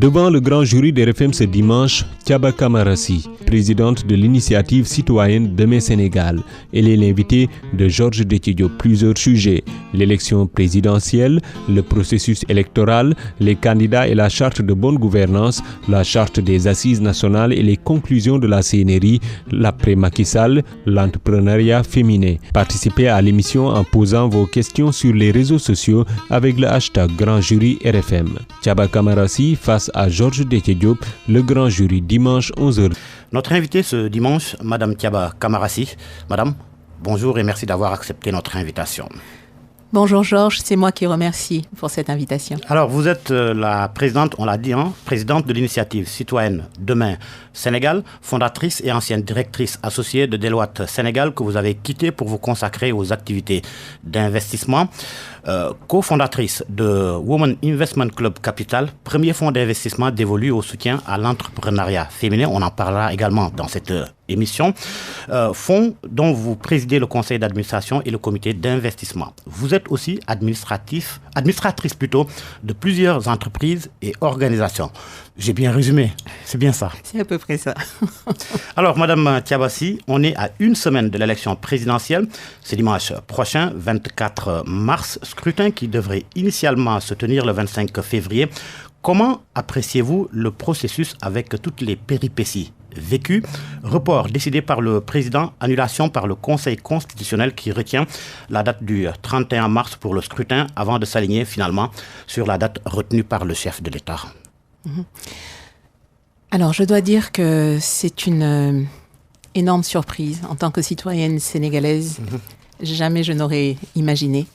Devant le grand jury des RFM ce dimanche, Thiaba Kamarassi, présidente de l'initiative citoyenne Demain Sénégal, elle est l'invitée de Georges Déthié Diop. Plusieurs sujets, l'élection présidentielle, le processus électoral, les candidats et la charte de bonne gouvernance, la charte des assises nationales et les conclusions de la CNRI, l'après Macky Sall, l'entrepreneuriat féminin. Participez à l'émission en posant vos questions sur les réseaux sociaux avec le hashtag Grand Jury RFM. Thiaba Kamarassi face à Georges Déthié Diop, le grand jury, dimanche 11h. Notre invitée ce dimanche, Madame Thiaba Kamarassi. Madame, bonjour et merci d'avoir accepté notre invitation. Bonjour Georges, c'est moi qui remercie pour cette invitation. Alors vous êtes la présidente, on l'a dit, présidente de l'initiative citoyenne Demain Sénégal, fondatrice et ancienne directrice associée de Deloitte Sénégal que vous avez quittée pour vous consacrer aux activités d'investissement. Co-fondatrice de Women Investment Club Capital, premier fonds d'investissement dévolu au soutien à l'entrepreneuriat féminin. On en parlera également dans cette émission. Fonds dont vous présidez le conseil d'administration et le comité d'investissement. Vous êtes aussi administratrice de plusieurs entreprises et organisations. J'ai bien résumé, c'est bien ça. C'est à peu près ça. Alors, Madame Thiabassi, on est à une semaine de l'élection présidentielle. C'est dimanche prochain, 24 mars, scrutin qui devrait initialement se tenir le 25 février. Comment appréciez-vous le processus avec toutes les péripéties vécues? Report décidé par le président, annulation par le Conseil constitutionnel qui retient la date du 31 mars pour le scrutin avant de s'aligner finalement sur la date retenue par le chef de l'État. Alors, je dois dire que c'est une énorme surprise. En tant que citoyenne sénégalaise, jamais je n'aurais imaginé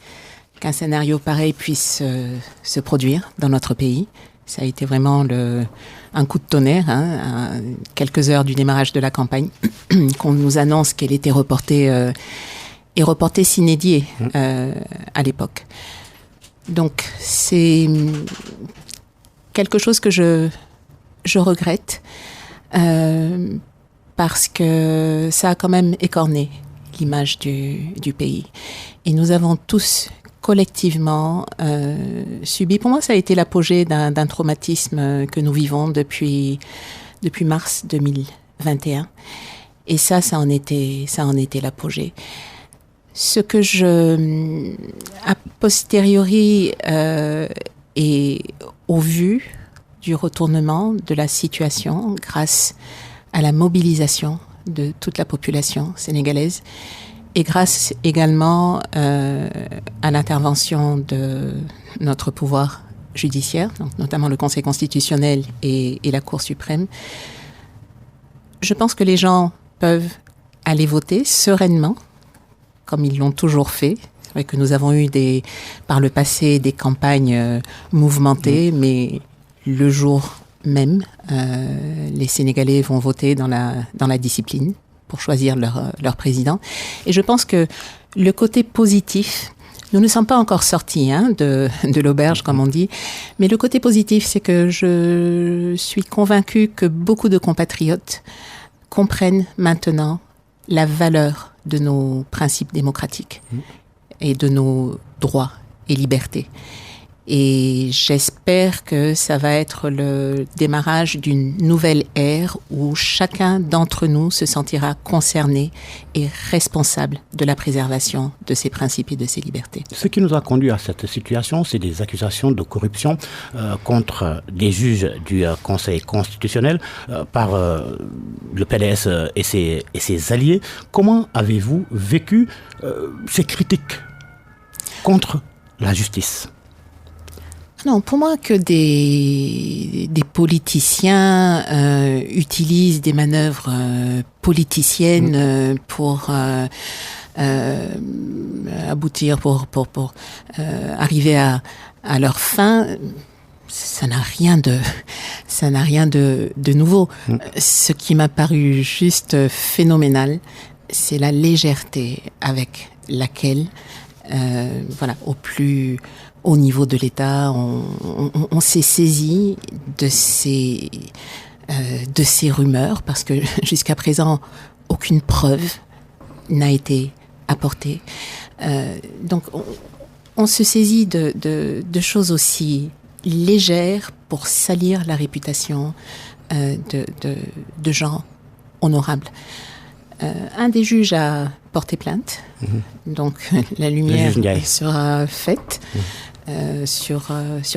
qu'un scénario pareil puisse se produire dans notre pays. Ça a été vraiment un coup de tonnerre, à quelques heures du démarrage de la campagne, qu'on nous annonce qu'elle était reportée sine die à l'époque. Donc, c'est quelque chose que je regrette parce que ça a quand même écorné l'image du pays. Et nous avons tous collectivement subi. Pour moi, ça a été l'apogée d'un traumatisme que nous vivons depuis mars 2021. Et ça en était l'apogée. Ce que a posteriori et au vu du retournement de la situation grâce à la mobilisation de toute la population sénégalaise et grâce également à l'intervention de notre pouvoir judiciaire, donc notamment le Conseil constitutionnel et la Cour suprême, je pense que les gens peuvent aller voter sereinement, comme ils l'ont toujours fait. C'est vrai que nous avons eu par le passé des campagnes mouvementées, mais le jour même, les Sénégalais vont voter dans la discipline pour choisir leur président. Et je pense que le côté positif, nous ne sommes pas encore sortis de l'auberge, comme on dit, mais le côté positif, c'est que je suis convaincue que beaucoup de compatriotes comprennent maintenant la valeur de nos principes démocratiques et de nos droits et libertés. Et j'espère que ça va être le démarrage d'une nouvelle ère où chacun d'entre nous se sentira concerné et responsable de la préservation de ses principes et de ses libertés. Ce qui nous a conduit à cette situation, c'est des accusations de corruption contre des juges du Conseil constitutionnel par le PDS et ses alliés. Comment avez-vous vécu ces critiques contre la justice ? Non, pour moi, que des politiciens utilisent des manœuvres politiciennes pour aboutir, pour arriver à leur fin, ça n'a rien de nouveau. Ce qui m'a paru juste phénoménal, c'est la légèreté avec laquelle, au plus haut niveau de l'État, on s'est saisi de ces rumeurs, parce que jusqu'à présent, aucune preuve n'a été apportée. Donc, on se saisit de choses aussi légères pour salir la réputation de gens honorables. Un des juges a porté plainte, donc la lumière sera faite sur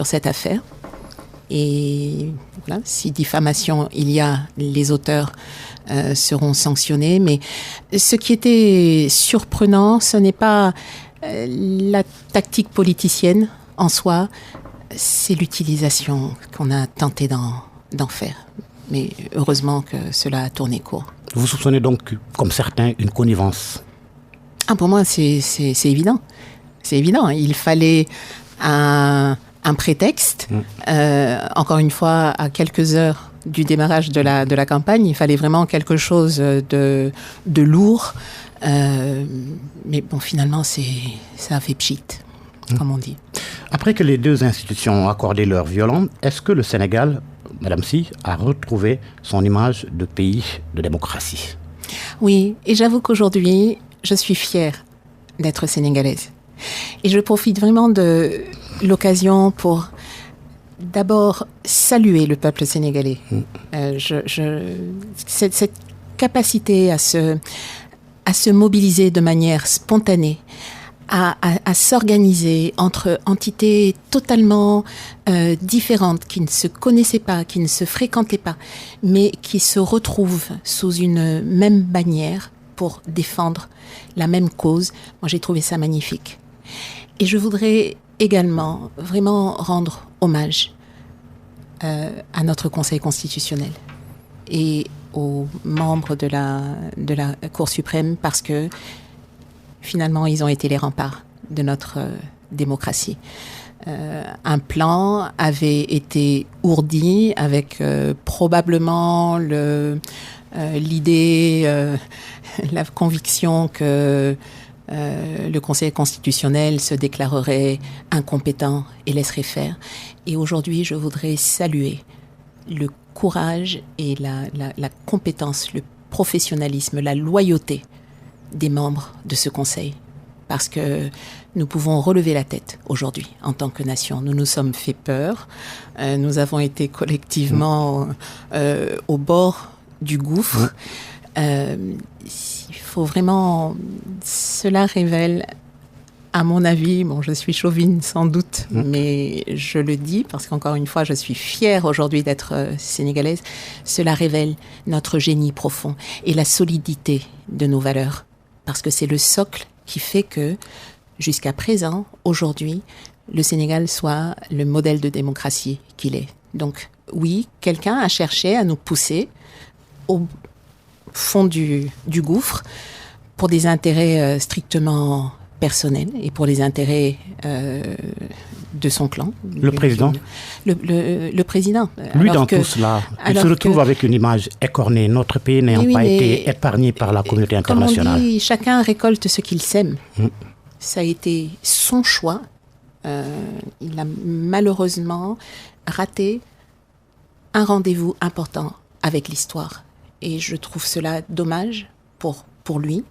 cette affaire. Et voilà, si diffamation il y a, les auteurs seront sanctionnés. Mais ce qui était surprenant, ce n'est pas la tactique politicienne en soi, c'est l'utilisation qu'on a tenté d'en faire. Mais heureusement que cela a tourné court. Vous soupçonnez donc, comme certains, une connivence? Pour moi, c'est évident. C'est évident. Il fallait un prétexte. Encore une fois, à quelques heures du démarrage de la campagne, il fallait vraiment quelque chose de lourd. Mais bon, finalement, ça a fait pchit, comme on dit. Après que les deux institutions ont accordé leur violon, est-ce que le Sénégal, Madame Sy, a retrouvé son image de pays de démocratie? Oui, et j'avoue qu'aujourd'hui, je suis fière d'être sénégalaise. Et je profite vraiment de l'occasion pour d'abord saluer le peuple sénégalais. Cette capacité à se mobiliser de manière spontanée, à s'organiser entre entités totalement différentes, qui ne se connaissaient pas, qui ne se fréquentaient pas, mais qui se retrouvent sous une même bannière pour défendre la même cause. Moi, j'ai trouvé ça magnifique. Et je voudrais également vraiment rendre hommage à notre Conseil constitutionnel et aux membres de la Cour suprême, parce que finalement, ils ont été les remparts de notre démocratie. Un plan avait été ourdi avec probablement l'idée, la conviction que le Conseil constitutionnel se déclarerait incompétent et laisserait faire. Et aujourd'hui, je voudrais saluer le courage et la compétence, le professionnalisme, la loyauté des membres de ce Conseil. Parce que nous pouvons relever la tête aujourd'hui en tant que nation. Nous nous sommes fait peur. Nous avons été collectivement au bord du gouffre. Il faut vraiment... Cela révèle, à mon avis, bon, je suis chauvine sans doute, mais je le dis parce qu'encore une fois, je suis fière aujourd'hui d'être sénégalaise. Cela révèle notre génie profond et la solidité de nos valeurs. Parce que c'est le socle qui fait que, jusqu'à présent, aujourd'hui, le Sénégal soit le modèle de démocratie qu'il est. Donc, oui, quelqu'un a cherché à nous pousser au fond du gouffre pour des intérêts strictement personnels et pour les intérêts de son clan. Le président Le président. Lui, dans tout cela, il se retrouve avec une image écornée. Notre pays n'ayant pas été épargné par la communauté internationale. Comme on dit, chacun récolte ce qu'il sème. Ça a été son choix. Il a malheureusement raté un rendez-vous important avec l'histoire. Et je trouve cela dommage pour lui.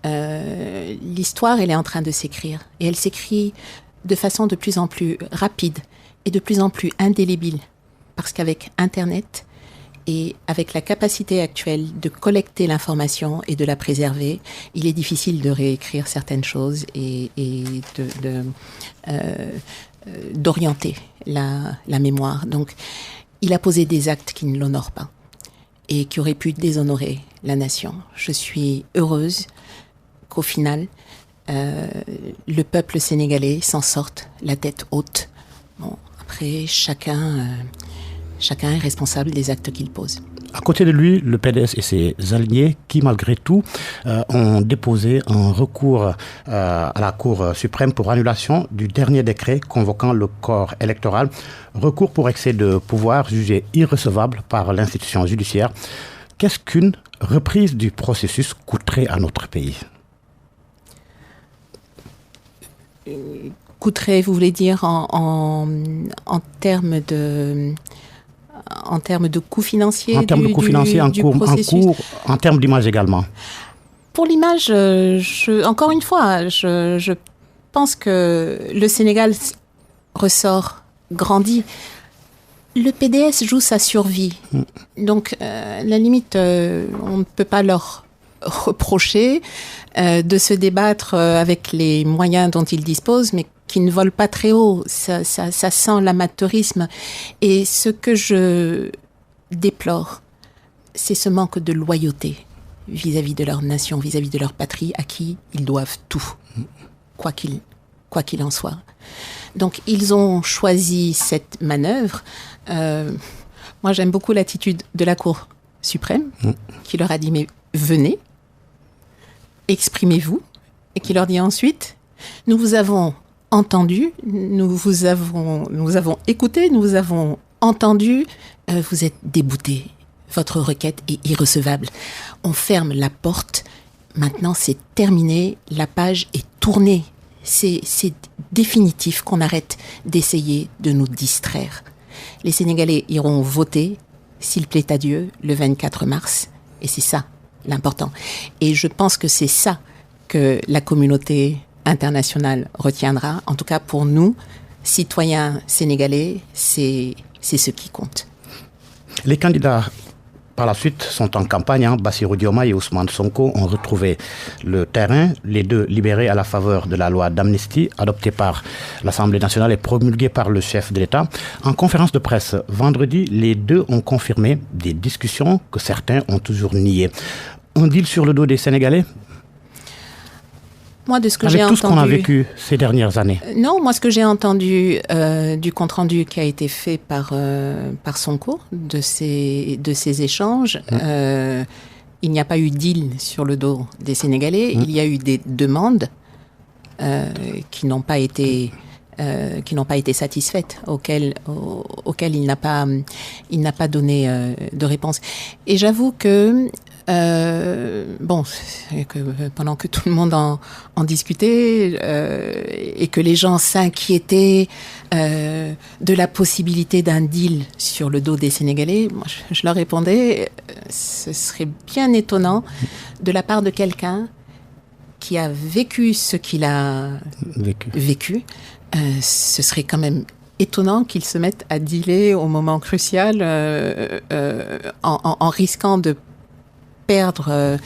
L'histoire, elle est en train de s'écrire. Et elle s'écrit de façon de plus en plus rapide et de plus en plus indélébile. Parce qu'avec Internet et avec la capacité actuelle de collecter l'information et de la préserver, il est difficile de réécrire certaines choses et d'orienter la mémoire. Donc, il a posé des actes qui ne l'honorent pas et qui auraient pu déshonorer la nation. Je suis heureuse qu'au final, le peuple sénégalais s'en sorte la tête haute. Bon, après, chacun est responsable des actes qu'il pose. À côté de lui, le PDS et ses alliés qui, malgré tout, ont déposé un recours à la Cour suprême pour annulation du dernier décret convoquant le corps électoral. Recours pour excès de pouvoir jugé irrecevable par l'institution judiciaire. Qu'est-ce qu'une reprise du processus coûterait à notre pays ? Coûterait, vous voulez dire en termes de... En termes de coûts financiers, en termes de coûts financiers, en termes d'image également. Pour l'image, encore une fois, je pense que le Sénégal ressort grandi. Le PDS joue sa survie. Donc, à la limite, on ne peut pas leur reprocher de se débattre avec les moyens dont ils disposent, mais qui ne volent pas très haut. Ça sent l'amateurisme. Et ce que je déplore, c'est ce manque de loyauté vis-à-vis de leur nation, vis-à-vis de leur patrie, à qui ils doivent tout, quoi qu'il en soit. Donc, ils ont choisi cette manœuvre. Moi, j'aime beaucoup l'attitude de la Cour suprême, qui leur a dit, mais venez, exprimez-vous, et qui leur dit ensuite, nous vous avons entendu, nous vous avons écouté, nous vous avons entendu, vous êtes déboutés, votre requête est irrecevable. On ferme la porte, maintenant c'est terminé, la page est tournée. C'est définitif qu'on arrête d'essayer de nous distraire. Les Sénégalais iront voter, s'il plaît à Dieu, le 24 mars. Et c'est ça, l'important. Et je pense que c'est ça que la communauté internationale retiendra. En tout cas, pour nous, citoyens sénégalais, c'est ce qui compte. Les candidats, par la suite, sont en campagne. Bassirou Diomaye et Ousmane Sonko ont retrouvé le terrain, les deux libérés à la faveur de la loi d'amnistie adoptée par l'Assemblée nationale et promulguée par le chef de l'État. En conférence de presse vendredi, les deux ont confirmé des discussions que certains ont toujours niées. Un deal sur le dos des Sénégalais ? Moi, de ce que avec j'ai tout entendu, ce qu'on a vécu ces dernières années. Non, moi, ce que j'ai entendu du compte-rendu qui a été fait par Sonko, de ces échanges, il n'y a pas eu deal sur le dos des Sénégalais. Il y a eu des demandes qui n'ont pas été satisfaites, auxquelles il n'a pas donné de réponse. Et j'avoue que pendant que tout le monde en discutait et que les gens s'inquiétaient de la possibilité d'un deal sur le dos des Sénégalais, moi, je leur répondais, ce serait bien étonnant de la part de quelqu'un qui a vécu ce qu'il a vécu. Ce serait quand même étonnant qu'il se mette à dealer au moment crucial en risquant de perdre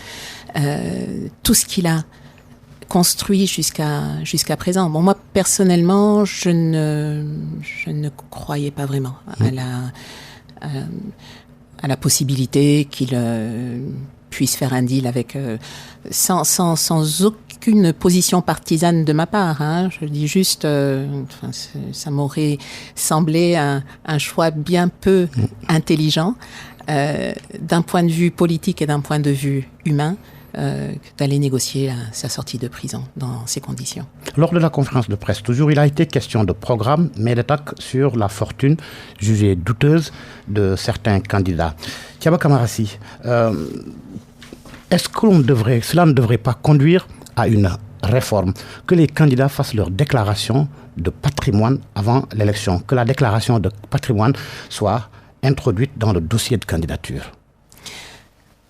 tout ce qu'il a construit jusqu'à présent. Bon, moi, personnellement, je ne croyais pas vraiment à la possibilité qu'il puisse faire un deal avec sans aucune position partisane de ma part. Je dis juste, ça m'aurait semblé un choix bien peu intelligent d'un point de vue politique et d'un point de vue humain, d'aller négocier sa sortie de prison dans ces conditions. Lors de la conférence de presse, toujours, il a été question de programme, mais d'attaque sur la fortune jugée douteuse de certains candidats. Thiaba Kamarassi, est-ce que cela ne devrait pas conduire à une réforme, que les candidats fassent leur déclaration de patrimoine avant l'élection, que la déclaration de patrimoine soit introduite dans le dossier de candidature?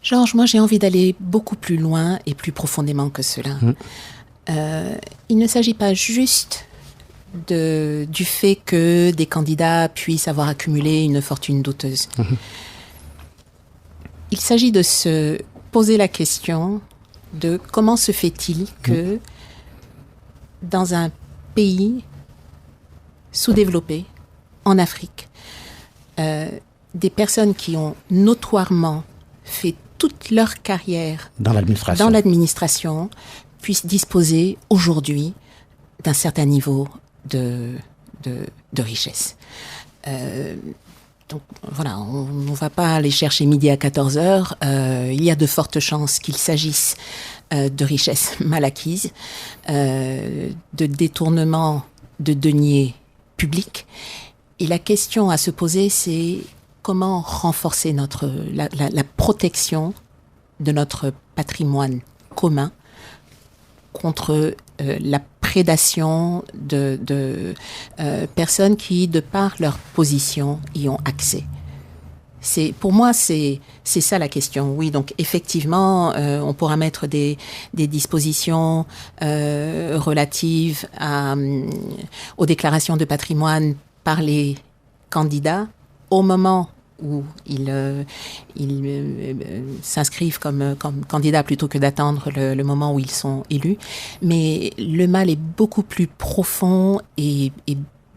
Georges, moi j'ai envie d'aller beaucoup plus loin et plus profondément que cela. Il ne s'agit pas juste du fait que des candidats puissent avoir accumulé une fortune douteuse. Il s'agit de se poser la question de comment se fait-il que dans un pays sous-développé, en Afrique, des personnes qui ont notoirement fait toute leur carrière dans l'administration puissent disposer aujourd'hui d'un certain niveau de richesse. Donc voilà, on ne va pas aller chercher midi à 14h. Il y a de fortes chances qu'il s'agisse de richesses mal acquises, de détournement de deniers publics. Et la question à se poser, c'est comment renforcer la protection de notre patrimoine commun contre la prédation de personnes qui, de par leur position, y ont accès. Pour moi, c'est ça la question. Oui, donc effectivement, on pourra mettre des dispositions relatives aux déclarations de patrimoine par les candidats, au moment où ils s'inscrivent comme candidats plutôt que d'attendre le moment où ils sont élus. Mais le mal est beaucoup plus profond et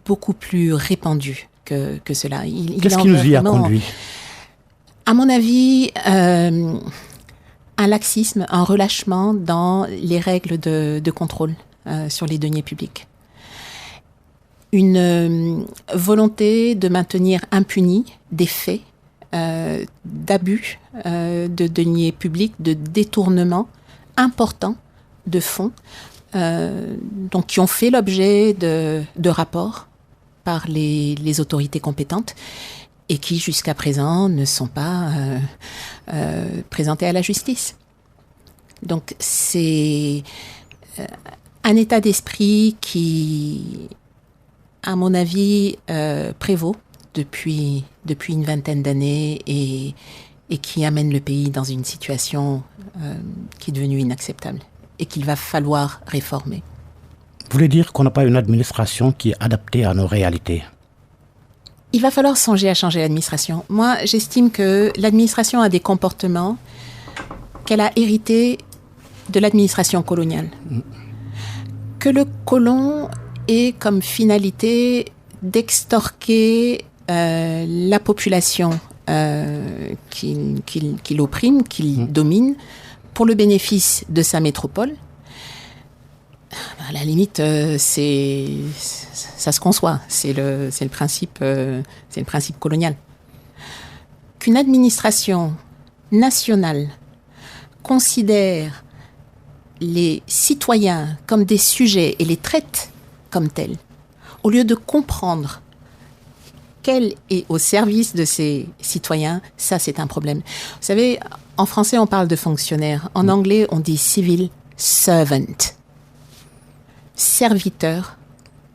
beaucoup plus répandu que cela. Qu'est-ce qui nous y a conduit ? À mon avis, un laxisme, un relâchement dans les règles de contrôle sur les deniers publics. Une volonté de maintenir impunis des faits d'abus de deniers publics, de détournement important de fonds, donc qui ont fait l'objet de rapports par les autorités compétentes et qui, jusqu'à présent, ne sont pas présentés à la justice. Donc, c'est un état d'esprit qui, à mon avis, prévaut depuis une vingtaine d'années et qui amène le pays dans une situation qui est devenue inacceptable et qu'il va falloir réformer. Vous voulez dire qu'on n'a pas une administration qui est adaptée à nos réalités ? Il va falloir songer à changer l'administration. Moi, j'estime que l'administration a des comportements qu'elle a hérités de l'administration coloniale. Que le colon ait comme finalité d'extorquer la population qu'il opprime, qu'il domine, pour le bénéfice de sa métropole. À la limite, ça se conçoit. C'est le principe colonial. Qu'une administration nationale considère les citoyens comme des sujets et les traite comme tels, au lieu de comprendre qu'elle est au service de ses citoyens, ça c'est un problème. Vous savez, en français on parle de fonctionnaire, en anglais on dit civil servant, serviteur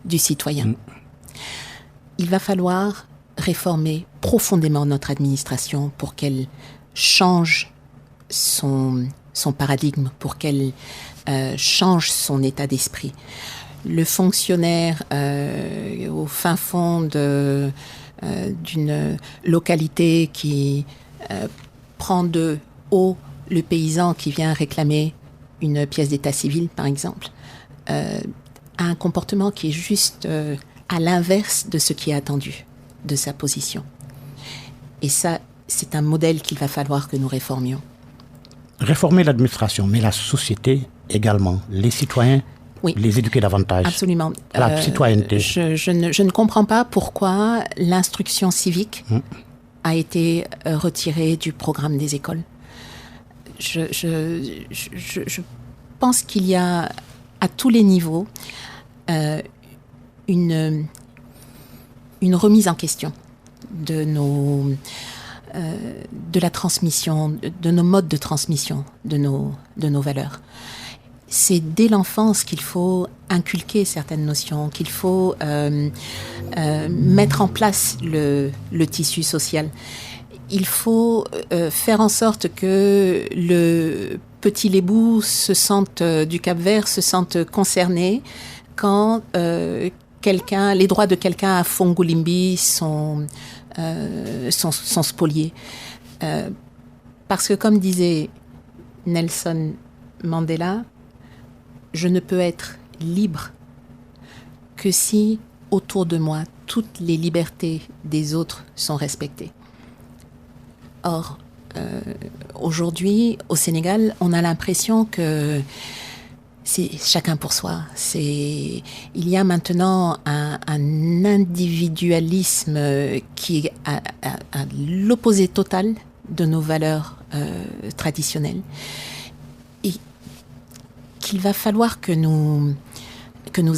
du citoyen. Il va falloir réformer profondément notre administration pour qu'elle change son paradigme, pour qu'elle change son état d'esprit. Le fonctionnaire au fin fond d'une localité qui prend de haut le paysan qui vient réclamer une pièce d'état civil, par exemple, a un comportement qui est juste à l'inverse de ce qui est attendu de sa position. Et ça, c'est un modèle qu'il va falloir que nous réformions. Réformer l'administration, mais la société également, les citoyens, oui, les éduquer davantage. Absolument. La citoyenneté. Je ne comprends pas pourquoi l'instruction civique a été retirée du programme des écoles. Je pense qu'il y a à tous les niveaux une remise en question de la transmission, de nos modes de transmission de nos valeurs. C'est dès l'enfance qu'il faut inculquer certaines notions, qu'il faut mettre en place le tissu social. Il faut faire en sorte que le petit lébou du Cap-Vert se sente concerné quand les droits de quelqu'un à Fongolimbi sont spoliés. Parce que comme disait Nelson Mandela, je ne peux être libre que si, autour de moi, toutes les libertés des autres sont respectées. Or, aujourd'hui, au Sénégal, on a l'impression que c'est chacun pour soi. Il y a maintenant un individualisme qui est à l'opposé total de nos valeurs traditionnelles. Et qu'il va falloir que nous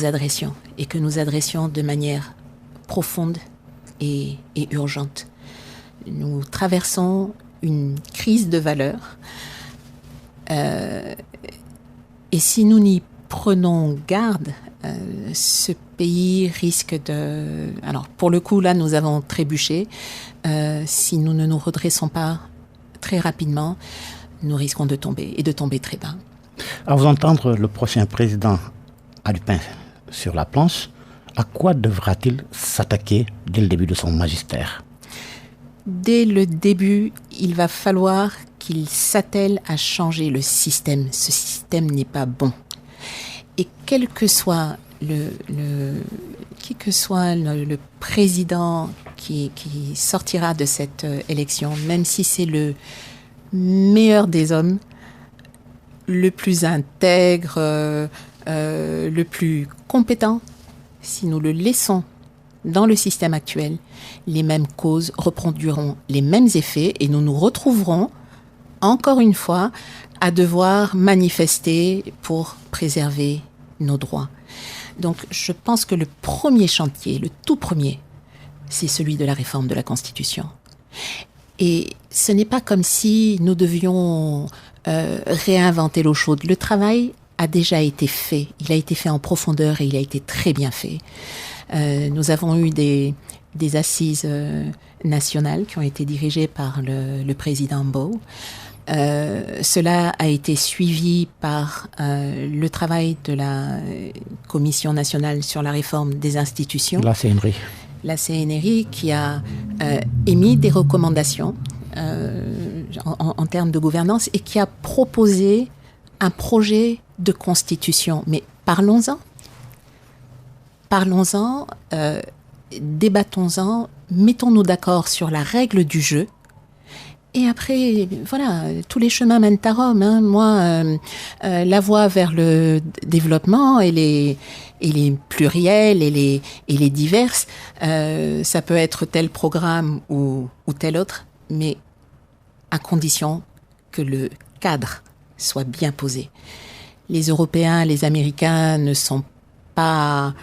adressions, et que nous adressions de manière profonde et urgente. Nous traversons une crise de valeurs et si nous n'y prenons garde, ce pays risque de... Alors, pour le coup, là, nous avons trébuché. Si nous ne nous redressons pas très rapidement, nous risquons de tomber, et de tomber très bas. À vous entendre, le prochain président a du pain sur la planche. À quoi devra-t-il s'attaquer dès le début de son magistère ? dès le début, il va falloir qu'il s'attelle à changer le système. Ce système n'est pas bon. Et quel que soit le président qui sortira de cette élection, même si c'est le meilleur des hommes, le plus intègre, le plus compétent, si nous le laissons dans le système actuel, les mêmes causes reproduiront les mêmes effets et nous nous retrouverons encore une fois à devoir manifester pour préserver nos droits. Donc je pense que le premier chantier, le tout premier, c'est celui de la réforme de la Constitution. Et ce n'est pas comme si nous devions réinventer l'eau chaude. Le travail a déjà été fait. Il a été fait en profondeur et il a été très bien fait. Nous avons eu des assises nationales qui ont été dirigées par le président Mbow. Cela a été suivi par le travail de la Commission nationale sur la réforme des institutions. La CNRI qui a émis des recommandations en termes de gouvernance et qui a proposé un projet de constitution. Mais parlons-en. Parlons-en, débattons-en, mettons-nous d'accord sur la règle du jeu. Et après, voilà, tous les chemins mènent à Rome. Hein. Moi, la voie vers le développement, elle est plurielle, elle est diverse. Ça peut être tel programme ou tel autre, mais à condition que le cadre soit bien posé. Les Européens, les Américains ne sont pas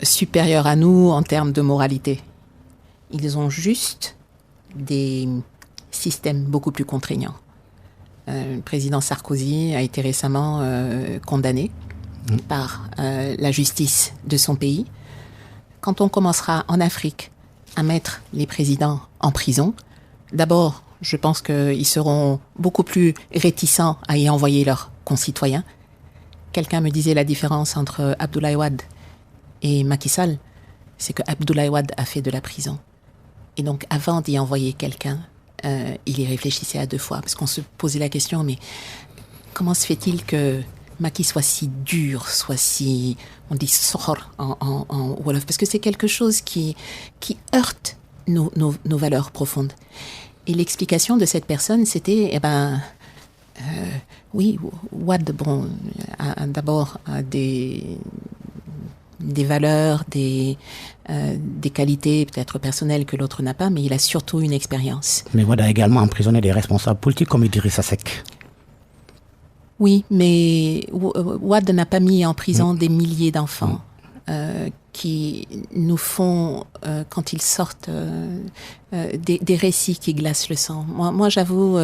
supérieurs à nous en termes de moralité. Ils ont juste des système beaucoup plus contraignant. Le président Sarkozy a été récemment condamné par la justice de son pays. Quand on commencera en Afrique à mettre les présidents en prison, d'abord, je pense qu'ils seront beaucoup plus réticents à y envoyer leurs concitoyens. Quelqu'un me disait la différence entre Abdoulaye Wade et Macky Sall, c'est que Abdoulaye Wade a fait de la prison. Et donc, avant d'y envoyer quelqu'un, il y réfléchissait à deux fois, parce qu'on se posait la question, mais comment se fait-il que Macky soit si dur, soit si, on dit sohor en Wolof, parce que c'est quelque chose qui heurte nos valeurs profondes. Et l'explication de cette personne, c'était, oui, Wade, bon, a d'abord des valeurs, des qualités peut-être personnelles que l'autre n'a pas, mais il a surtout une expérience. Mais Wade a également emprisonné des responsables politiques comme Idrissa Seck. Oui, mais Wade n'a pas mis en prison des milliers d'enfants qui nous font, quand ils sortent, des récits qui glacent le sang. Moi j'avoue,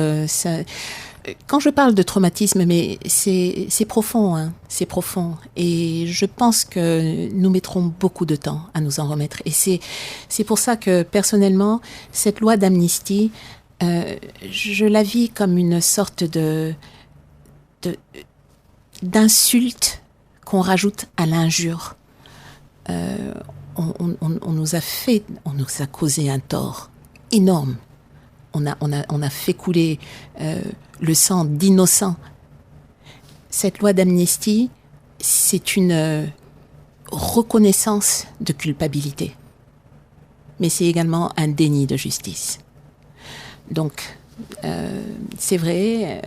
quand je parle de traumatisme, mais c'est profond, hein, c'est profond. Et je pense que nous mettrons beaucoup de temps à nous en remettre. Et c'est pour ça que, personnellement, cette loi d'amnistie, je la vis comme une sorte d'insulte qu'on rajoute à l'injure. On nous a causé un tort énorme. On a fait couler le sang d'innocents. Cette loi d'amnistie, c'est une reconnaissance de culpabilité. Mais c'est également un déni de justice. Donc, c'est vrai,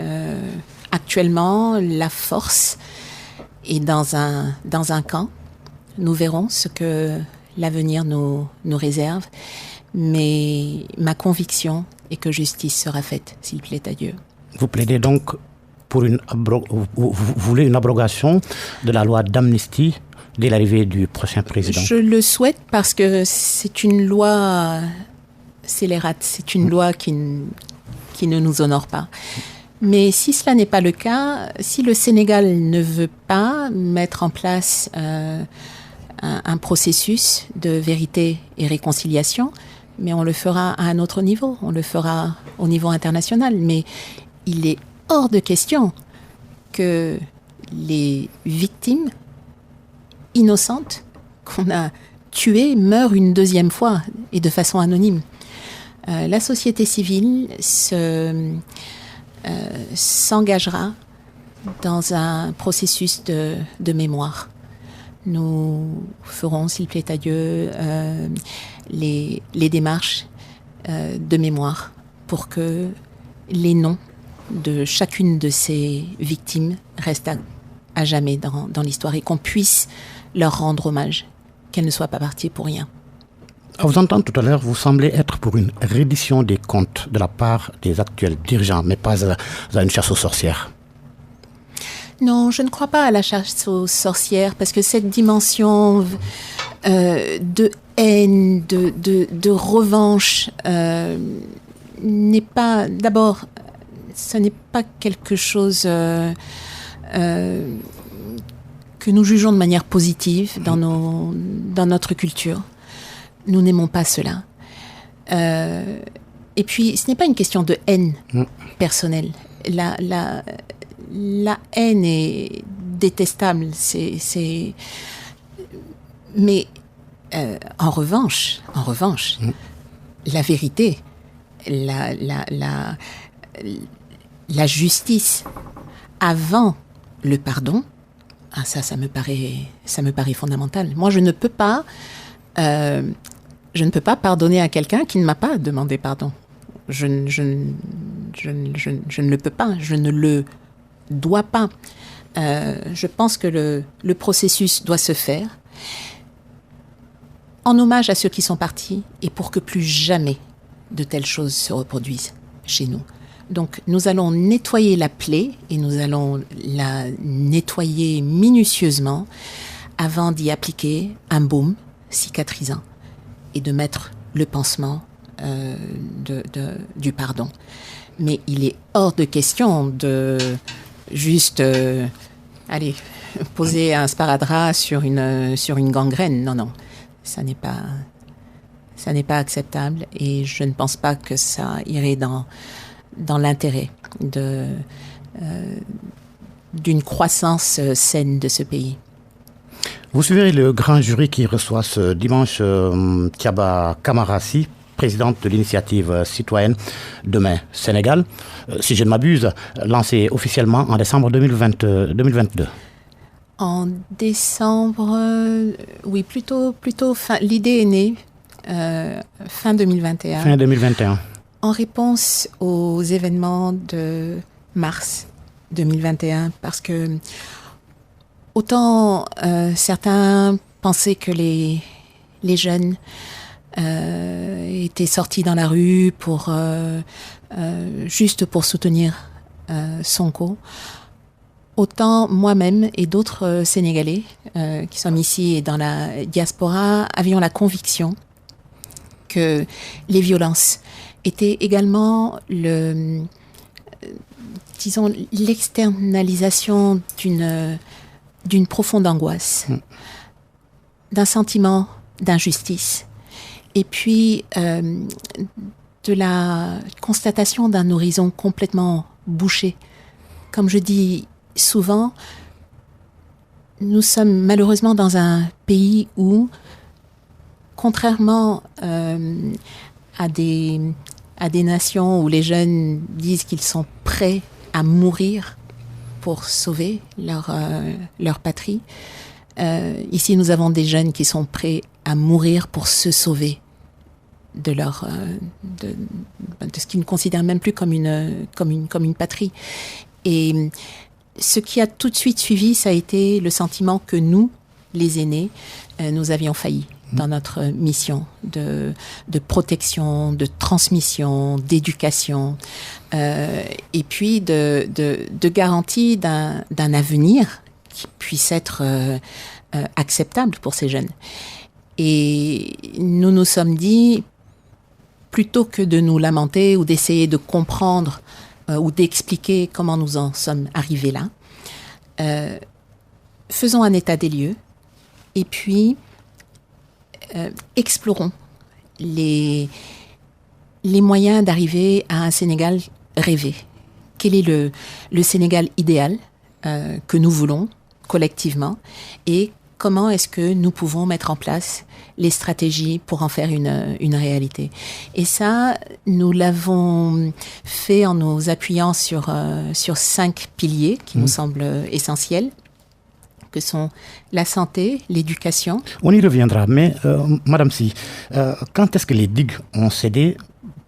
actuellement, la force est dans un camp. Nous verrons ce que l'avenir nous réserve. Mais ma conviction est que justice sera faite, s'il plaît à Dieu. Vous plaidez donc pour vous voulez une abrogation de la loi d'amnistie dès l'arrivée du prochain président? Je le souhaite parce que c'est une loi scélérate, c'est une loi qui ne nous honore pas. Mais si cela n'est pas le cas, si le Sénégal ne veut pas mettre en place un processus de vérité et réconciliation, mais on le fera à un autre niveau, on le fera au niveau international. Mais il est hors de question que les victimes innocentes qu'on a tuées meurent une deuxième fois et de façon anonyme. La société civile s'engagera dans un processus de mémoire. Nous ferons, s'il plaît à Dieu, les démarches de mémoire pour que les noms de chacune de ces victimes restent à jamais dans l'histoire et qu'on puisse leur rendre hommage, qu'elles ne soient pas parties pour rien. À vous entendre tout à l'heure, vous semblez être pour une reddition des comptes de la part des actuels dirigeants, mais pas à une chasse aux sorcières. Non, je ne crois pas à la chasse aux sorcières parce que cette dimension de haine, de revanche n'est pas... D'abord, ce n'est pas quelque chose que nous jugeons de manière positive dans notre culture. Nous n'aimons pas cela. Et puis, ce n'est pas une question de haine personnelle. La haine est détestable. Mais en revanche, la vérité, la justice avant le pardon, ça me paraît fondamental. Moi, je ne peux pas pardonner à quelqu'un qui ne m'a pas demandé pardon. Je ne le peux pas. Je ne le dois pas. Je pense que le processus doit se faire en hommage à ceux qui sont partis et pour que plus jamais de telles choses se reproduisent chez nous. Donc, nous allons nettoyer la plaie et nous allons la nettoyer minutieusement avant d'y appliquer un baume cicatrisant et de mettre le pansement du pardon. Mais il est hors de question de juste poser un sparadrap sur une gangrène. Non, ça n'est pas acceptable et je ne pense pas que ça irait dans l'intérêt d'une croissance saine de ce pays. Vous suivrez le grand jury qui reçoit ce dimanche Thiaba Camara-Sy, présidente de l'initiative citoyenne Demain Sénégal, si je ne m'abuse, lancée officiellement en décembre 2022. En décembre, oui, plutôt fin. L'idée est née fin 2021. Fin 2021. En réponse aux événements de mars 2021, parce que autant certains pensaient que les jeunes étaient sortis dans la rue juste pour soutenir Sonko, autant moi-même et d'autres Sénégalais qui sommes ici et dans la diaspora avions la conviction que les violences étaient également l'externalisation d'une profonde angoisse, d'un sentiment d'injustice, et puis de la constatation d'un horizon complètement bouché. Comme je dis souvent, nous sommes malheureusement dans un pays où, contrairement à des nations où les jeunes disent qu'ils sont prêts à mourir pour sauver leur patrie, ici nous avons des jeunes qui sont prêts à mourir pour se sauver de ce qu'ils ne considèrent même plus comme une patrie. Et ce qui a tout de suite suivi, ça a été le sentiment que nous, les aînés, nous avions failli dans notre mission de protection, de transmission, d'éducation, et puis de garantie d'un avenir qui puisse être acceptable pour ces jeunes. Et nous nous sommes dit, plutôt que de nous lamenter ou d'essayer de comprendre ou d'expliquer comment nous en sommes arrivés là, faisons un état des lieux et puis explorons les moyens d'arriver à un Sénégal rêvé. Quel est le Sénégal idéal que nous voulons collectivement et comment est-ce que nous pouvons mettre en place les stratégies pour en faire une réalité. Et ça, nous l'avons fait en nous appuyant sur 5 piliers qui nous semblent essentiels, que sont la santé, l'éducation. On y reviendra, mais Madame Sy, quand est-ce que les digues ont cédé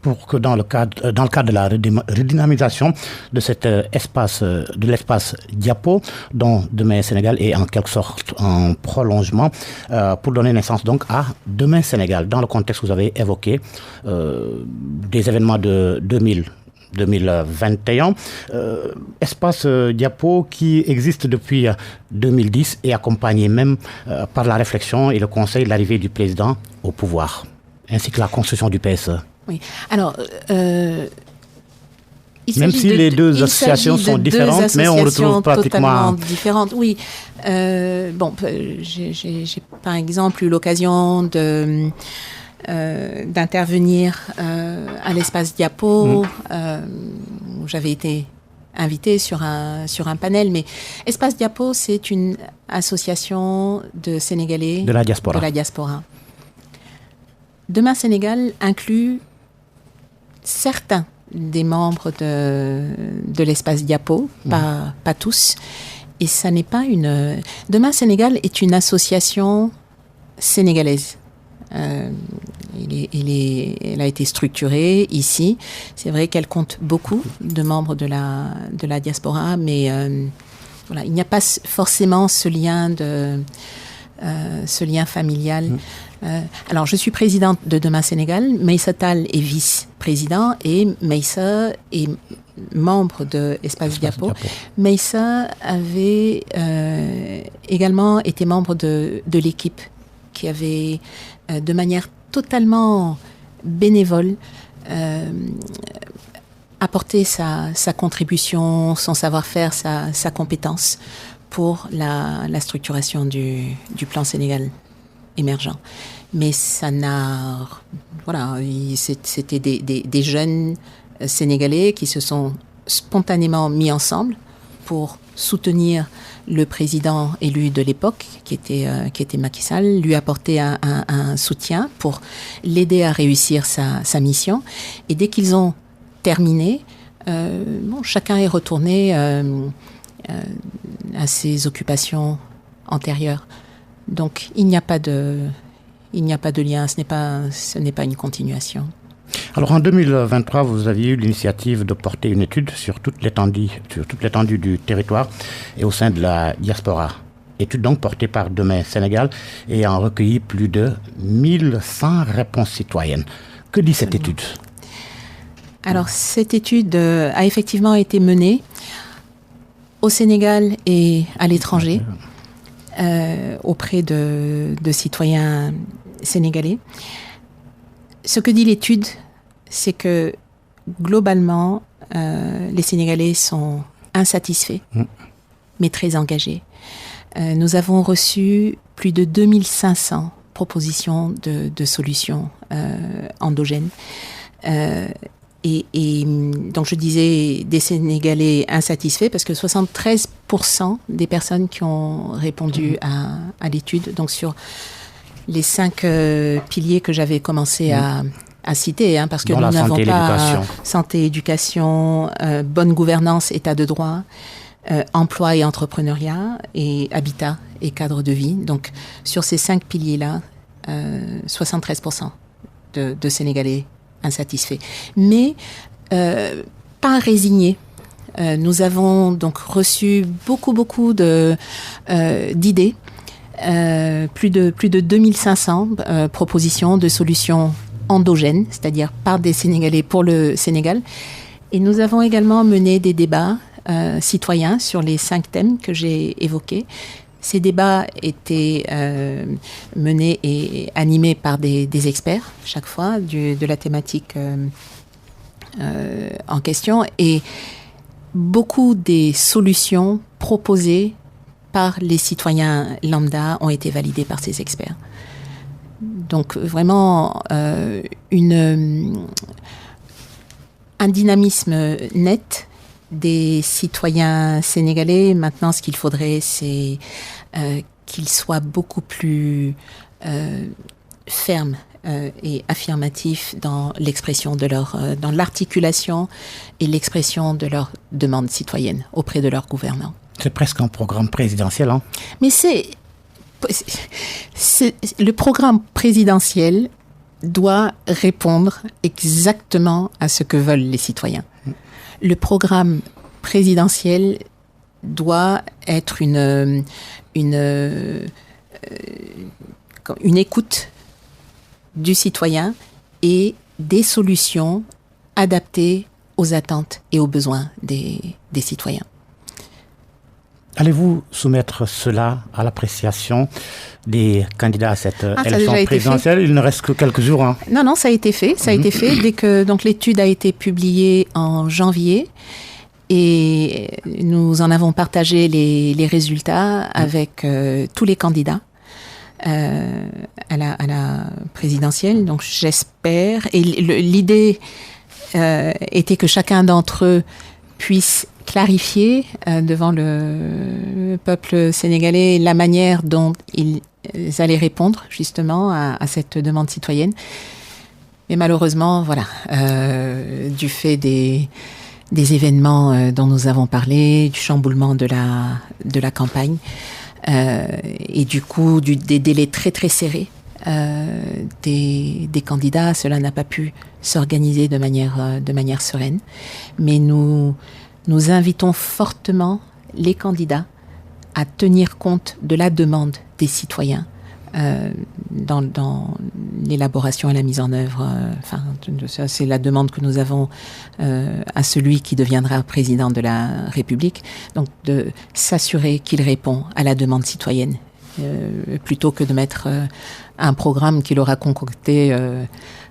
pour que dans le cadre de la redynamisation de cet espace, de l'espace Diapo, dont Demain Sénégal est en quelque sorte un prolongement, pour donner naissance donc à Demain Sénégal, dans le contexte que vous avez évoqué, des événements de 2021, espace Diapo qui existe depuis 2010 et accompagné même par la réflexion et le conseil de l'arrivée du président au pouvoir, ainsi que la construction du PSE. Oui, alors... même si les deux associations sont différentes, mais on retrouve pratiquement... différentes, oui. J'ai par exemple eu l'occasion d'intervenir à l'espace Diapo, où j'avais été invitée sur un panel, mais Espace Diapo, c'est une association de Sénégalais de la diaspora. Demain Sénégal inclut certains des membres de l'espace Diapo, pas tous, et ça n'est pas une... Demain Sénégal est une association sénégalaise. Elle a été structurée ici. C'est vrai qu'elle compte beaucoup de membres de la diaspora, mais il n'y a pas forcément ce lien familial. Alors, je suis présidente de Demain Sénégal. Meïssa Tall est vice-président et Meïssa est membre de Espace Diapo. Meïssa avait également été membre de l'équipe qui avait, de manière totalement bénévole, apporté sa contribution, son savoir-faire, sa compétence pour la structuration du plan Sénégal émergent. Mais ça n'a... Voilà, c'était des jeunes Sénégalais qui se sont spontanément mis ensemble pour soutenir le président élu de l'époque, qui était Macky Sall, lui apporter un soutien pour l'aider à réussir sa mission. Et dès qu'ils ont terminé, chacun est retourné à ses occupations antérieures. Donc il n'y a pas de lien, ce n'est pas une continuation. Alors en 2023, vous aviez eu l'initiative de porter une étude sur toute l'étendue du territoire et au sein de la diaspora. Étude donc portée par Demain Sénégal et ayant recueilli plus de 1100 réponses citoyennes. Que dit cette étude ? Alors cette étude a effectivement été menée au Sénégal et à l'étranger auprès de citoyens sénégalais. Ce que dit l'étude, c'est que globalement, les Sénégalais sont insatisfaits, mais très engagés. Nous avons reçu plus de 2500 propositions de solutions endogènes. Et donc je disais des Sénégalais insatisfaits parce que 73% des personnes qui ont répondu à l'étude, donc sur les 5 piliers que j'avais commencé à citer, parce que nous n'avons pas santé, éducation, bonne gouvernance, état de droit, emploi et entrepreneuriat, et habitat et cadre de vie. Donc sur ces 5 piliers-là, 73% de Sénégalais insatisfaits. Mais pas résignés. Nous avons donc reçu beaucoup d'idées. Plus de 2500 propositions de solutions endogènes, c'est-à-dire par des Sénégalais pour le Sénégal. Et nous avons également mené des débats citoyens sur les 5 thèmes que j'ai évoqués. Ces débats étaient menés et animés par des experts, chaque fois, de la thématique en question. Et beaucoup des solutions proposées par les citoyens lambda ont été validés par ces experts. Donc vraiment un dynamisme net des citoyens sénégalais. Maintenant, ce qu'il faudrait, c'est qu'ils soient beaucoup plus fermes et affirmatifs dans l'expression de dans l'articulation et l'expression de leurs demandes citoyennes auprès de leurs gouvernants. C'est presque un programme présidentiel, hein? Mais le programme présidentiel doit répondre exactement à ce que veulent les citoyens. Le programme présidentiel doit être une écoute du citoyen et des solutions adaptées aux attentes et aux besoins des citoyens. Allez-vous soumettre cela à l'appréciation des candidats à cette élection présidentielle? Il ne reste que quelques jours. Hein. Non, ça a été fait. Ça a été fait dès que donc, l'étude a été publiée en janvier. Et nous en avons partagé les résultats avec tous les candidats à la présidentielle. Donc j'espère. Et l'idée était que chacun d'entre eux puisse clarifier devant le peuple sénégalais la manière dont ils allaient répondre justement à cette demande citoyenne. Mais malheureusement, voilà, du fait des événements dont nous avons parlé, du chamboulement de la campagne et du coup des délais très très serrés des candidats, cela n'a pas pu s'organiser de manière sereine. Mais nous invitons fortement les candidats à tenir compte de la demande des citoyens dans l'élaboration et la mise en œuvre. C'est la demande que nous avons à celui qui deviendra président de la République, donc de s'assurer qu'il répond à la demande citoyenne, plutôt que de mettre un programme qu'il aura concocté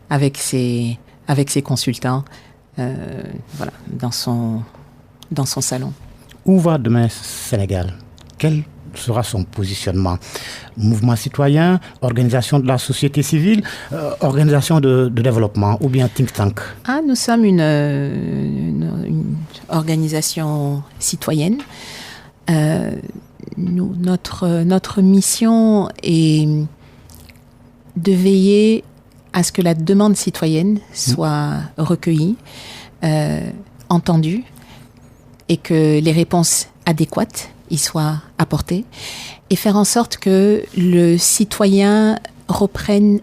avec ses consultants dans son salon. Où va demain Sénégal? Quel sera son positionnement? Mouvement citoyen, organisation de la société civile, organisation de développement ou bien think tank? Nous sommes une organisation citoyenne. Notre mission est de veiller à ce que la demande citoyenne soit recueillie, entendue, et que les réponses adéquates y soient apportées, et faire en sorte que le citoyen reprenne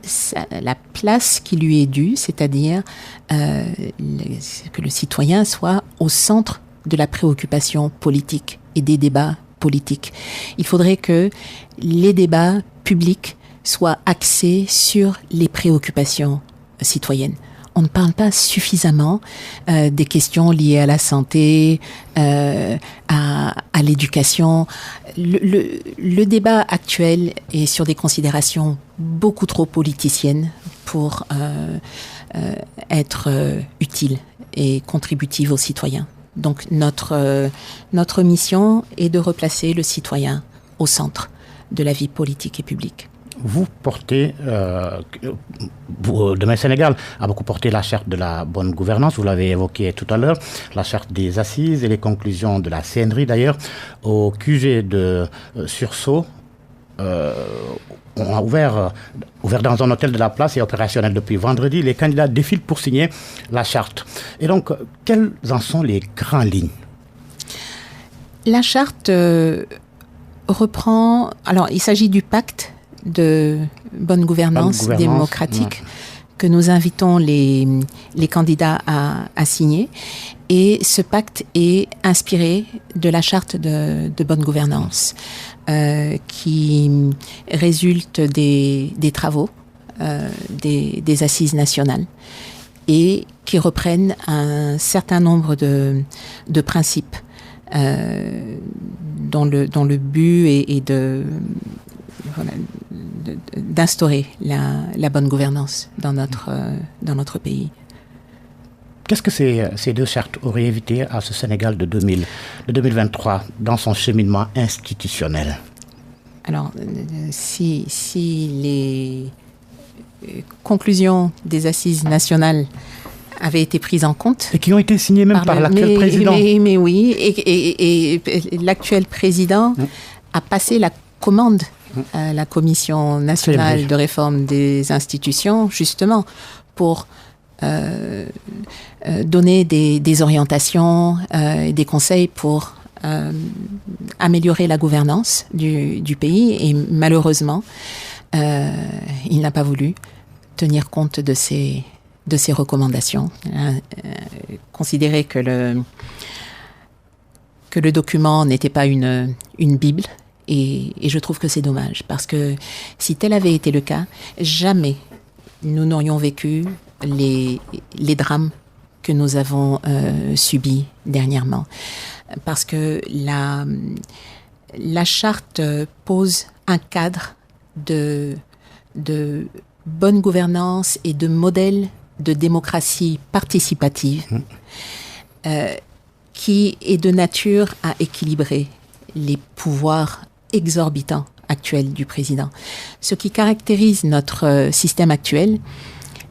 la place qui lui est due, c'est-à-dire que le citoyen soit au centre de la préoccupation politique et des débats politiques. Il faudrait que les débats publics soient axés sur les préoccupations citoyennes. On ne parle pas suffisamment des questions liées à la santé, à l'éducation. Le débat actuel est sur des considérations beaucoup trop politiciennes pour être utile et contributive aux citoyens. Donc notre mission est de replacer le citoyen au centre de la vie politique et publique. Vous portez, Demain Sénégal a beaucoup porté la charte de la bonne gouvernance, vous l'avez évoqué tout à l'heure, la charte des assises et les conclusions de la CNRI d'ailleurs. Au QG de Sursaut, on a ouvert dans un hôtel de la place et opérationnel depuis vendredi. Les candidats défilent pour signer la charte. Et donc, quelles en sont les grandes lignes? La charte reprend... Alors, il s'agit du pacte de bonne gouvernance démocratique que nous invitons les candidats à signer. Et ce pacte est inspiré de la charte de bonne gouvernance qui résulte des travaux des assises nationales et qui reprennent un certain nombre de principes dont le but est d'instaurer la bonne gouvernance dans notre pays. Qu'est-ce que ces deux chartes auraient évité à ce Sénégal de 2023 dans son cheminement institutionnel? Alors, si les conclusions des assises nationales avaient été prises en compte... Et qui ont été signées même par l'actuel président. Mais oui, et l'actuel président a passé la commande la Commission nationale de réforme des institutions, justement, pour donner des orientations et des conseils pour améliorer la gouvernance du pays. Et malheureusement, il n'a pas voulu tenir compte de ces recommandations. Considérer que le document n'était pas une Bible. Et je trouve que c'est dommage, parce que si tel avait été le cas, jamais nous n'aurions vécu les drames que nous avons subis dernièrement. Parce que la charte pose un cadre de bonne gouvernance et de modèle de démocratie participative qui est de nature à équilibrer les pouvoirs exorbitants actuels du président. Ce qui caractérise notre système actuel,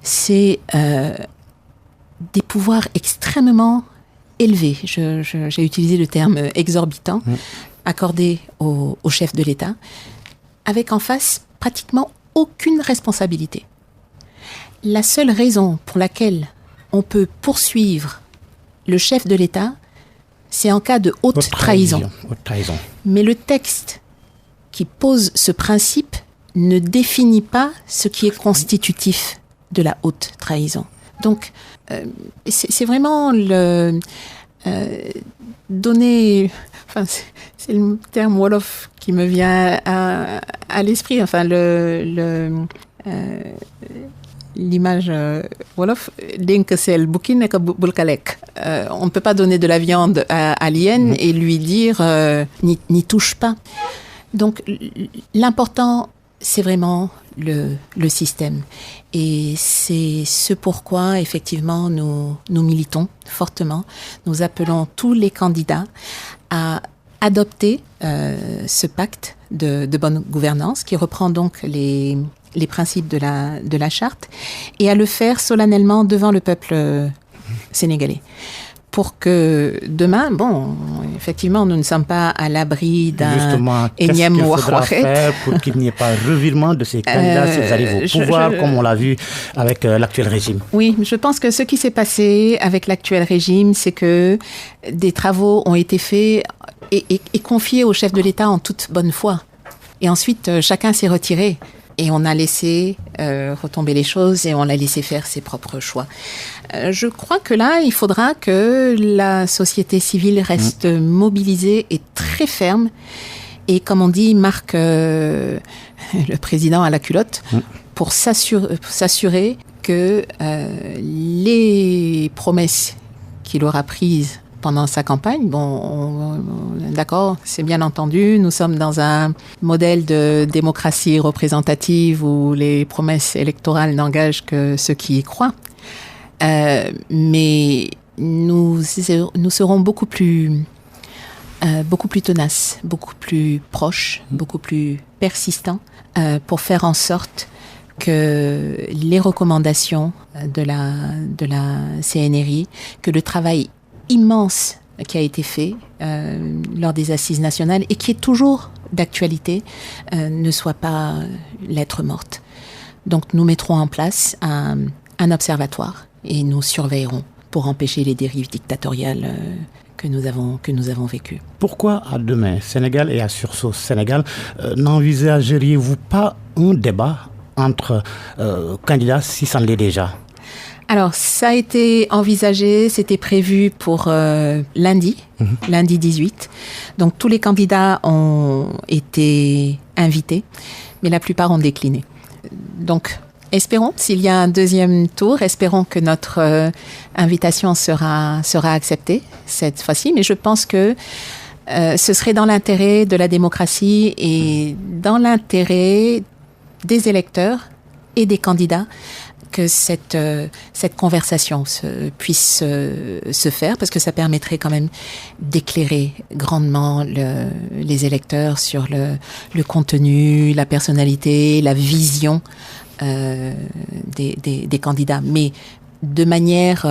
c'est des pouvoirs extrêmement élevés. J'ai utilisé le terme exorbitant, accordés au chef de l'État, avec en face pratiquement aucune responsabilité. La seule raison pour laquelle on peut poursuivre le chef de l'État, c'est en cas de haute trahison. Mais le texte qui pose ce principe ne définit pas ce qui est constitutif de la haute trahison. Donc, c'est vraiment donner... Enfin, c'est le terme Wolof qui me vient à l'esprit. Enfin, l'image Wolof, denk sel bukin nek bulkalek. On ne peut pas donner de la viande à l'hyène et lui dire n'y touche pas. Donc, l'important, c'est vraiment le système. Et c'est ce pourquoi, effectivement, nous militons fortement. Nous appelons tous les candidats à adopter ce pacte de bonne gouvernance qui reprend donc les principes de la charte et à le faire solennellement devant le peuple sénégalais. Pour que demain, effectivement, nous ne sommes pas à l'abri d'un énième Justement, qu'est-ce qu'il faudra faire pour qu'il n'y ait pas revirement de ces candidats s'ils arrivent au pouvoir, comme on l'a vu avec l'actuel régime? Oui, je pense que ce qui s'est passé avec l'actuel régime, c'est que des travaux ont été faits et confiés au chef de l'État en toute bonne foi. Et ensuite, chacun s'est retiré. Et on a laissé retomber les choses et on l'a laissé faire ses propres choix. Je crois que là, il faudra que la société civile reste mobilisée et très ferme. Et comme on dit, marque le président à la culotte pour s'assurer que les promesses qu'il aura prises pendant sa campagne, d'accord, c'est bien entendu, nous sommes dans un modèle de démocratie représentative où les promesses électorales n'engagent que ceux qui y croient. Mais nous serons beaucoup plus tenaces, beaucoup plus proches, beaucoup plus persistants pour faire en sorte que les recommandations de la CNRI, que le travail immense qui a été fait lors des assises nationales et qui est toujours d'actualité ne soit pas lettre morte. Donc nous mettrons en place un observatoire et nous surveillerons pour empêcher les dérives dictatoriales que nous avons vécues. Pourquoi à Demain Sénégal et à Sursaut Sénégal n'envisageriez-vous pas un débat entre candidats si ça ne l'est déjà? Alors, ça a été envisagé, c'était prévu pour lundi 18. Donc, tous les candidats ont été invités, mais la plupart ont décliné. Donc, espérons, s'il y a un deuxième tour, espérons que notre invitation sera acceptée cette fois-ci. Mais je pense que ce serait dans l'intérêt de la démocratie et dans l'intérêt des électeurs et des candidats que cette conversation puisse se faire, parce que ça permettrait quand même d'éclairer grandement les électeurs sur le contenu, la personnalité, la vision des candidats, mais de manière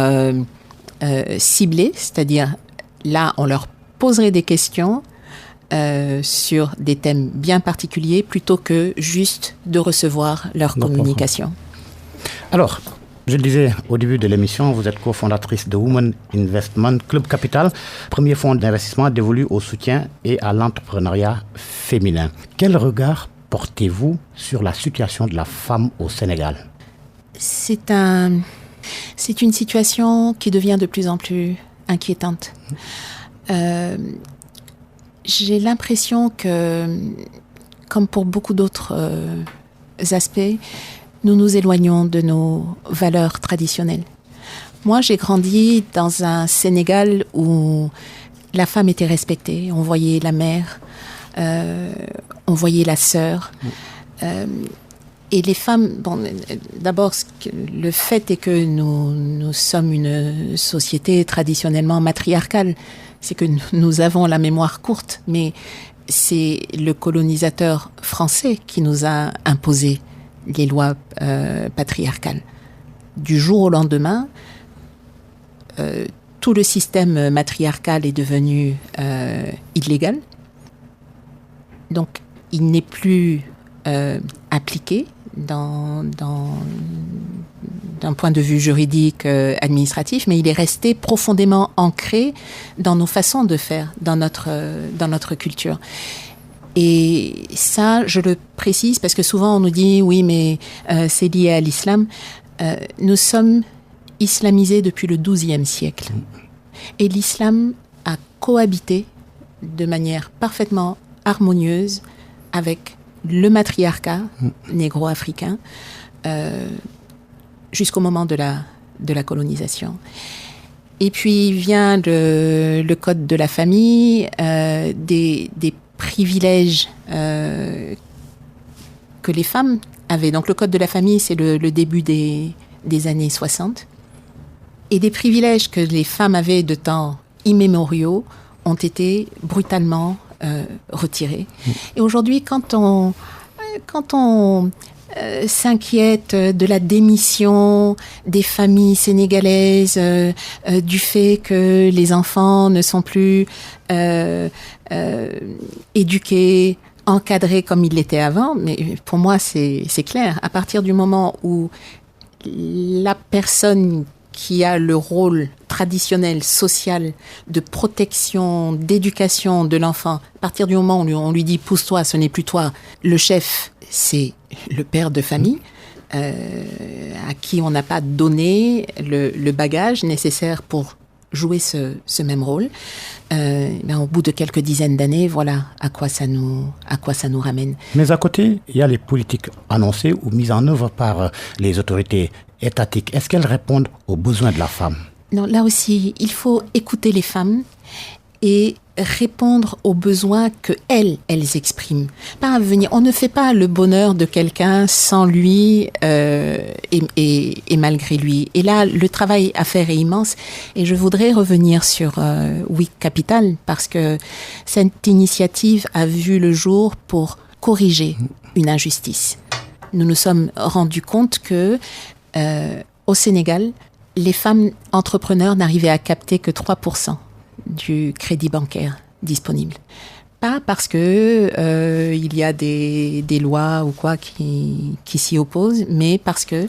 ciblée, c'est-à-dire là, on leur poserait des questions sur des thèmes bien particuliers plutôt que juste de recevoir leur communication. Alors, je le disais au début de l'émission, vous êtes cofondatrice de Women Investment Club Capital, premier fonds d'investissement dévolu au soutien et à l'entrepreneuriat féminin. Quel regard portez-vous sur la situation de la femme au Sénégal ? C'est une situation qui devient de plus en plus inquiétante. J'ai l'impression que, comme pour beaucoup d'autres aspects, nous nous éloignons de nos valeurs traditionnelles. Moi, j'ai grandi dans un Sénégal où la femme était respectée. On voyait la mère, on voyait la sœur. Et les femmes, d'abord, le fait est que nous sommes une société traditionnellement matriarcale. C'est que nous avons la mémoire courte, mais c'est le colonisateur français qui nous a imposé les lois patriarcales. Du jour au lendemain, tout le système matriarcal est devenu illégal. Donc, il n'est plus appliqué d'un point de vue juridique, administratif, mais il est resté profondément ancré dans nos façons de faire, dans notre culture. Et ça, je le précise parce que souvent on nous dit oui, mais c'est lié à l'islam. Nous sommes islamisés depuis le XIIe siècle. Et l'islam a cohabité de manière parfaitement harmonieuse avec le matriarcat négro-africain jusqu'au moment de la colonisation. Et puis vient le code de la famille, des privilèges que les femmes avaient. Donc le code de la famille, c'est le début des années 60. Et des privilèges que les femmes avaient de temps immémoriaux ont été brutalement retirés. Et aujourd'hui, quand on s'inquiète de la démission des familles sénégalaises, du fait que les enfants ne sont plus éduqués, encadrés comme ils l'étaient avant, mais pour moi c'est clair. À partir du moment où la personne qui a le rôle traditionnel, social, de protection, d'éducation de l'enfant, à partir du moment où on lui dit « pousse-toi, ce n'est plus toi », le chef, c'est le père de famille, à qui on n'a pas donné le bagage nécessaire pour jouer ce même rôle. Au bout de quelques dizaines d'années, voilà à quoi ça nous ramène. Mais à côté, il y a les politiques annoncées ou mises en œuvre par les autorités étatiques. Est-ce qu'elles répondent aux besoins de la femme ? Non, là aussi, il faut écouter les femmes et répondre aux besoins que elles expriment. Pas venir. On ne fait pas le bonheur de quelqu'un sans lui et malgré lui. Et là, le travail à faire est immense. Et je voudrais revenir sur WIC Capital parce que cette initiative a vu le jour pour corriger une injustice. Nous nous sommes rendus compte que au Sénégal, les femmes entrepreneurs n'arrivaient à capter que 3% du crédit bancaire disponible. Pas parce que il y a des lois ou quoi qui s'y opposent, mais parce que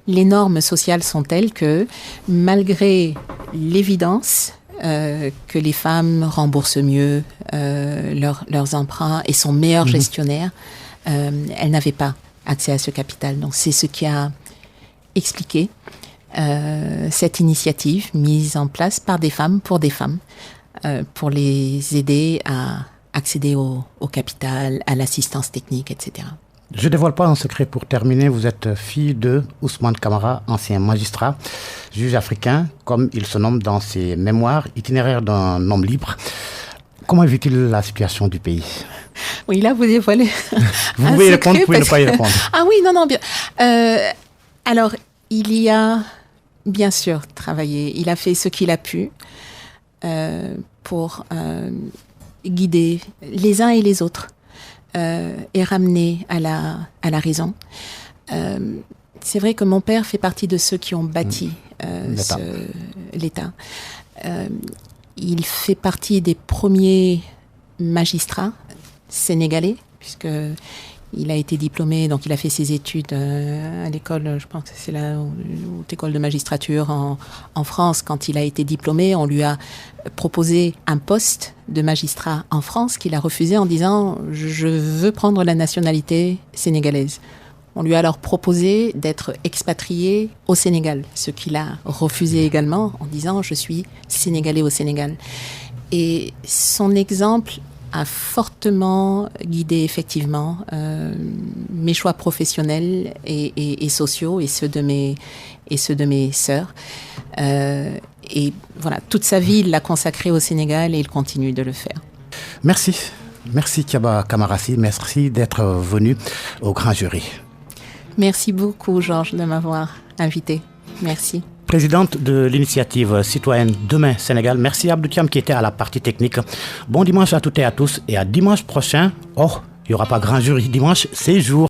les normes sociales sont telles que, malgré l'évidence que les femmes remboursent mieux leurs emprunts et sont meilleures gestionnaires, elles n'avaient pas accès à ce capital. Donc c'est ce qui a expliqué cette initiative mise en place par des femmes, pour des femmes, pour les aider à accéder au capital, à l'assistance technique, etc. Je ne dévoile pas un secret pour terminer. Vous êtes fille de Ousmane Camara, ancien magistrat, juge africain, comme il se nomme dans ses mémoires, itinéraire d'un homme libre. Comment vit-il la situation du pays ? Oui, là, vous dévoilez Vous pouvez répondre, vous pouvez ne pas y répondre. Ah oui, non, bien. Alors, il y a bien sûr travaillé. Il a fait ce qu'il a pu pour guider les uns et les autres et ramener à la raison. C'est vrai que mon père fait partie de ceux qui ont bâti l'État. Il fait partie des premiers magistrat sénégalais, puisque il a été diplômé, donc il a fait ses études à l'école, je pense que c'est la haute école de magistrature en France. Quand il a été diplômé, on lui a proposé un poste de magistrat en France qu'il a refusé en disant « je veux prendre la nationalité sénégalaise ». On lui a alors proposé d'être expatrié au Sénégal, ce qu'il a refusé également en disant « je suis sénégalais au Sénégal ». Et son exemple a fortement guidé effectivement mes choix professionnels et sociaux et ceux de mes sœurs. Et voilà, toute sa vie, il l'a consacré au Sénégal et il continue de le faire. Merci. Merci Thiaba Kamarassi. Merci d'être venu au grand jury. Merci beaucoup, Georges, de m'avoir invité. Merci. Présidente de l'initiative citoyenne Demain Sénégal, merci Abdou Thiam qui était à la partie technique. Bon dimanche à toutes et à tous et à dimanche prochain. Oh, il n'y aura pas grand jury dimanche, c'est jour.